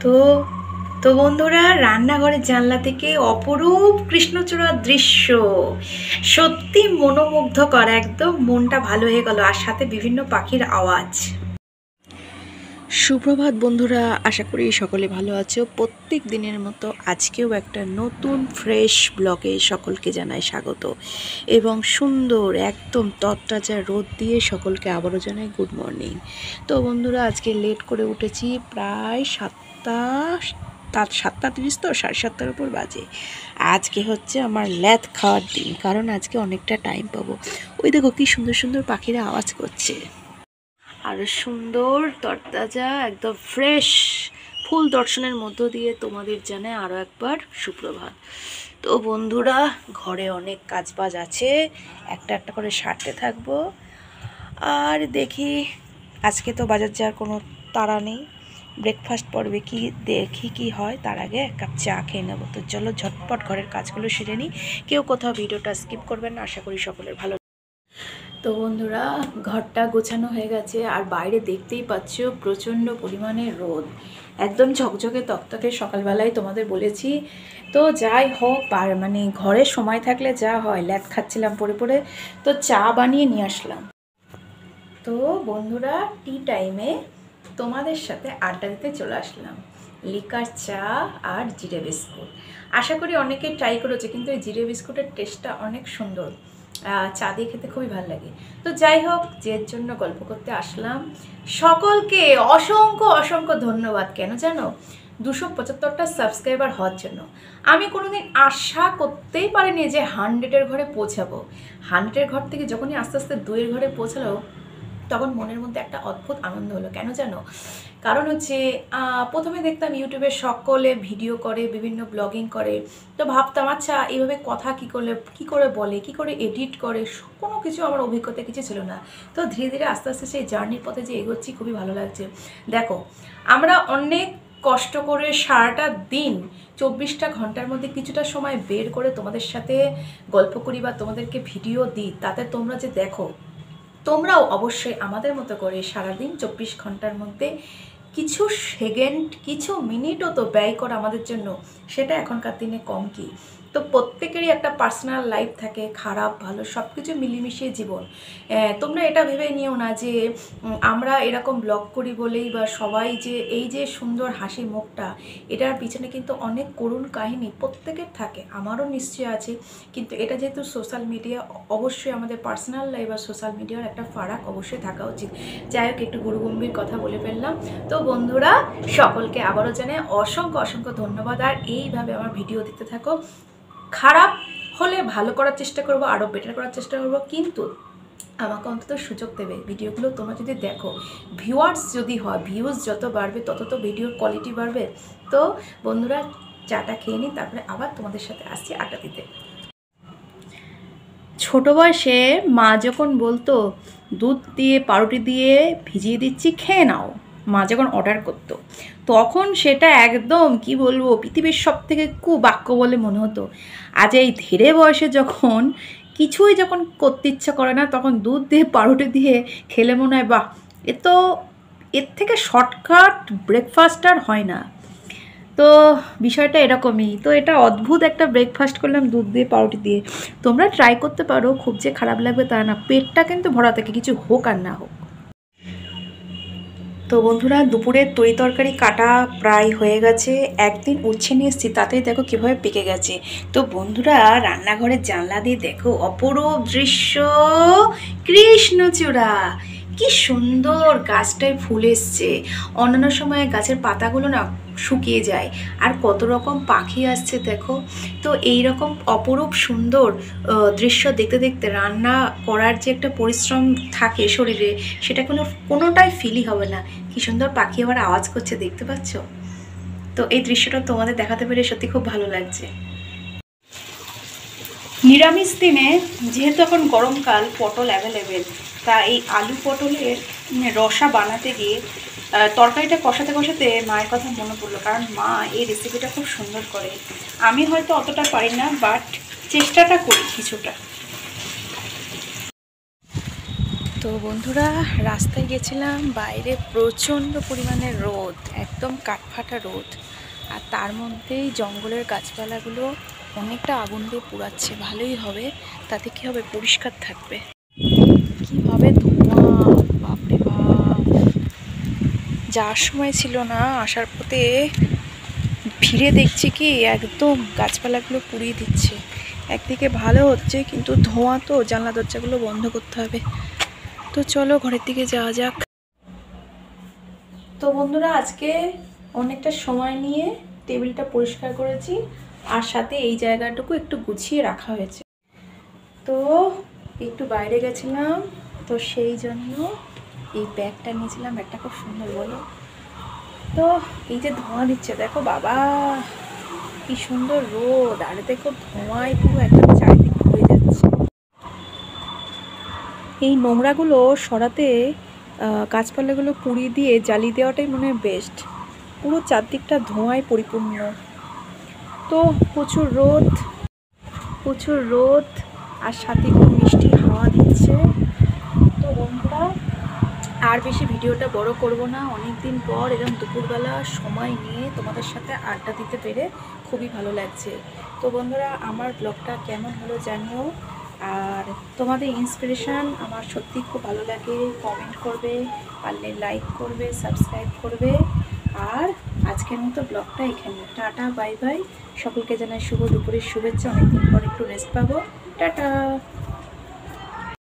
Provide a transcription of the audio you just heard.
তো তো বন্ধুরা, রান্নাঘরের জানলা থেকে অপরূপ কৃষ্ণচূড়ার দৃশ্য সত্যি মনোমুগ্ধকর, একদম মনটা ভালো হয়ে গেল। আর সাথে বিভিন্ন পাখির আওয়াজ। সুপ্রভাত বন্ধুরা, আশা করি সকলে ভালো আছো। প্রত্যেক দিনের মতো আজকেও একটা নতুন ফ্রেশ ব্লগে সকলকে জানাই স্বাগত এবং সুন্দর একদম তরতাজা রোদ দিয়ে সকলকে আবারও জানাই গুড মর্নিং। তো বন্ধুরা, আজকে লেট করে উঠেছি, প্রায় 7:30, তো 7:30 উপর বাজে। আজকে হচ্ছে আমার ল্যাদ খাওয়ার দিন, কারণ আজকে অনেকটা টাইম পাবো। ওই দেখো কি সুন্দর সুন্দর পাখিরা আওয়াজ করছে, আরো সুন্দর তরতাজা একদম ফ্রেশ ফুল দর্শনের মধ্য দিয়ে তোমাদের জানাই আরও একবার সুপ্রভাত। তো বন্ধুরা, ঘরে অনেক কাজবাজ আছে, একটা একটা করে সারতে থাকবো। আর দেখি, আজকে তো বাজার যাওয়ার কোনো তাড়া নেই, ব্রেকফাস্ট পড়বে কি দেখি কি হয়, তার আগে এক কাপ চা খেয়ে নেবো। তো চলো ঝটপট ঘরের কাজগুলো সেরে নিই। কেউ কোথাও ভিডিওটা স্কিপ করবেন না, আশা করি সকলের ভালো। তো বন্ধুরা, ঘরটা গোছানো হয়ে গেছে, আর বাইরে দেখতেই পাচ্ছ প্রচণ্ড পরিমাণে রোদ, একদম ঝকঝকে তকতকে। সকালবেলায় তোমাদের বলেছি। তো যাই হোক, মানে ঘরে সময় থাকলে যা হয়, ল্যাদ খাচ্ছিলাম পড়ে পড়ে, তো চা বানিয়ে নিয়ে আসলাম। তো বন্ধুরা, টি টাইমে তোমাদের সাথে আড্ডা দিতে চলে আসলাম। লিকার চা আর জিরে বিস্কুট। আশা করি অনেকে ট্রাই করেছে, কিন্তু এই জিরে বিস্কুটের টেস্টটা অনেক সুন্দর, চা দিয়ে খেতে খুবই ভালো লাগে। তো যাই হোক, যের জন্য গল্প করতে আসলাম, সকলকে অসংখ্য অসংখ্য ধন্যবাদ। কেন জানো? 275টা সাবস্ক্রাইবার হওয়ার জন্য। আমি কোনোদিন আশা করতেই পারিনি যে 100-এর ঘরে পৌঁছাবো। 100-এর ঘর থেকে যখনই আস্তে আস্তে 2-এর ঘরে পৌঁছালো, তখন মনের মধ্যে একটা অদ্ভুত আনন্দ হলো। কেন জানো? কারণ হচ্ছে প্রথমে দেখতাম ইউটিউবে সকলে ভিডিও করে, বিভিন্ন ব্লগিং করে, তো ভাবতাম আচ্ছা এইভাবে কথা কী করে বলে, কী করে এডিট করে, কোনো কিছু আমার অভিজ্ঞতা কিছু ছিল না। তো ধীরে ধীরে আস্তে আস্তে সেই জার্নির পথে যে এগোচ্ছি, খুবই ভালো লাগছে। দেখো, আমরা অনেক কষ্ট করে সারাটা দিন 24টা ঘন্টার মধ্যে কিছুটা সময় বের করে তোমাদের সাথে গল্প করি বা তোমাদেরকে ভিডিও দিই, তাতে তোমরা যে দেখো, তোমরাও অবশ্যই আমাদের মতো করে সারাদিন 24 ঘন্টার মধ্যে কিছু সেকেন্ড, কিছু মিনিটও তো ব্যয় করা আমাদের জন্য, সেটা এখনকার দিনে কম কি? তো প্রত্যেকেরই একটা পার্সোনাল লাইফ থাকে, খারাপ ভালো সব কিছু মিলিমিশিয়ে জীবন। তোমরা এটা ভেবে নিও না যে আমরা এরকম ব্লগ করি বলেই বা সবাই যে এই যে সুন্দর হাসি মুখটা, এটার পিছনে কিন্তু অনেক করুণ কাহিনী প্রত্যেকের থাকে, আমারও নিশ্চয় আছে। কিন্তু এটা যেহেতু সোশ্যাল মিডিয়া, অবশ্যই আমাদের পার্সোনাল লাইফ আর সোশ্যাল মিডিয়ার একটা ফারাক অবশ্যই থাকা উচিত। যাই হোক, একটু গুরুগম্ভীর কথা বলে ফেললাম। তো বন্ধুরা, সকলকে আবারও জানাই অসংখ্য অসংখ্য ধন্যবাদ। আর এইভাবে আমার ভিডিও দিতে থাকো। খারাপ হলে ভালো করার চেষ্টা করব, আরও বেটার করার চেষ্টা করব, কিন্তু আমাকে অন্তত সুযোগ দেবে। ভিডিওগুলো তোমরা যদি দেখো, ভিউয়ার্স যদি হয়, ভিউজ যত বাড়বে তত তো ভিডিওর কোয়ালিটি বাড়বে। তো বন্ধুরা, চাটা খেয়ে নিই, তারপরে আবার তোমাদের সাথে আসছি আড্ডা দিতে। ছোটো বয়সে মা যখন বলতো দুধ দিয়ে পাউরুটি দিয়ে ভিজিয়ে দিচ্ছি, খেয়ে নাও, মা যখন অর্ডার করতো, তখন সেটা একদম কি বলবো, পৃথিবীর সবথেকে কুবাক্য বলে মনে হতো। আজ এই ধীরে বয়সে যখন কিছুই যখন করতে ইচ্ছা করে না, তখন দুধ দিয়ে পাউরুটি দিয়ে খেলে মনে হয় বাহ, এর থেকে শর্টকাট ব্রেকফাস্ট আর হয় না। তো বিষয়টা এরকমই। তো এটা অদ্ভুত একটা ব্রেকফাস্ট করলাম দুধ দিয়ে পাউরুটি দিয়ে। তোমরা ট্রাই করতে পারো, খুব যে খারাপ লাগবে তা না, পেটটা কিন্তু ভরা থাকে, কিছু হোক আর না হোক। তো বন্ধুরা, দুপুরের তরি তরকারি কাটা প্রায় হয়ে গেছে। একদিন উচ্ছে নিয়ে এসেছি, তাতেই দেখো কীভাবে পেকে গেছে। তো বন্ধুরা, রান্নাঘরের জানলা দিয়ে দেখো অপরূপ দৃশ্য, কৃষ্ণচূড়া কি সুন্দর, গাছটায় ফুল এসছে। অন্যান্য সময়ে গাছের পাতাগুলো না শুকিয়ে যায়, আর কত রকম পাখি আসছে দেখো। তো এই রকম অপরূপ সুন্দর দৃশ্য দেখতে দেখতে রান্না করার যে একটা পরিশ্রম থাকে শরীরে, সেটা কোনোটাই ফিলই হবে না। কি সুন্দর পাখি আবার আওয়াজ করছে, দেখতে পাচ্ছ? তো এই দৃশ্যটা তোমাদের দেখাতে পেরে সত্যি খুব ভালো লাগছে। নিরামিষ দিনে যেহেতু এখন গরমকাল, পটল অ্যাভেলেবেল, তা এই আলু পটলের রসা বানাতে গিয়ে তরকারিটা কষাতে কষাতে মায়ের কথা মনে পড়লো, কারণ মা এই রেসিপিটা খুব সুন্দর করে। আমি হয়তো অতটা পারি না, বাট চেষ্টাটা করি কিছুটা। তো বন্ধুরা, রাস্তায় গেছিলাম, বাইরে প্রচণ্ড পরিমাণে রোদ, একদম কাঠফাটা রোদ, আর তার মধ্যেই জঙ্গলের গাছপালাগুলো অনেকটা আগুন দিয়ে পোড়াচ্ছে। ভালোই হবে, তাতে কি হবে, পরিষ্কার থাকবে। কীভাবে ধোঁয়া, বাপরে বাপ! যাওয়ার সময় ছিল না, আসার পথে ফিরে দেখছি কি একদম গাছপালাগুলো পুড়িয়ে দিচ্ছে। একদিকে ভালো হচ্ছে, কিন্তু ধোঁয়া তো, জানলা দরজাগুলো বন্ধ করতে হবে। তো চলো ঘরের দিকে যাওয়া যাক। তো বন্ধুরা, আজকে অনেকটা সময় নিয়ে টেবিলটা পরিষ্কার করেছি, আর সাথে এই জায়গাটুকু একটু গুছিয়ে রাখা হয়েছে। তো একটু বাইরে গেছিলাম, তো সেই জন্য এই ব্যাগটা নিয়েছিলাম। ব্যাগটা খুব সুন্দর, বলো? তো এই যে ধোঁয়া দিচ্ছে, দেখো বাবা কি সুন্দর রোদ, আর দেখো ধোঁয়ায় পুরো একদম চারিদিক ঘুরে যাচ্ছে। এই নোংরাগুলো সরাতে গাছপালাগুলো পুড়িয়ে দিয়ে জ্বালিয়ে দেওয়াটাই মনে হয় বেস্ট। পুরো চারদিকটা ধোঁয়ায় পরিপূর্ণ। তো প্রচুর রোদ, আর সাথে একটু মিষ্টি হাওয়া দিচ্ছে। তো বন্ধুরা, আর বেশি ভিডিওটা বড় করব না। অনেক দিন পর এরকম দুপুরবেলা সময় নিয়ে তোমাদের সাথে আড্ডা দিতে পেরে খুবই ভালো লাগছে। তো বন্ধুরা, আমার ব্লগটা কেমন হলো জানিও, আর তোমাদের ইন্সপিরেশান আমার সত্যি খুব ভালো লাগে। কমেন্ট করবে, পারলে লাইক করবে, সাবস্ক্রাইব করবে। আর আজকের মতো ব্লগটা এখানে। Tata, bye bye. সকলকে জানাই শুভ দুপুরের শুভেচ্ছা। অনেকদিন পর একটু রেস্ট পাবো। টাটা।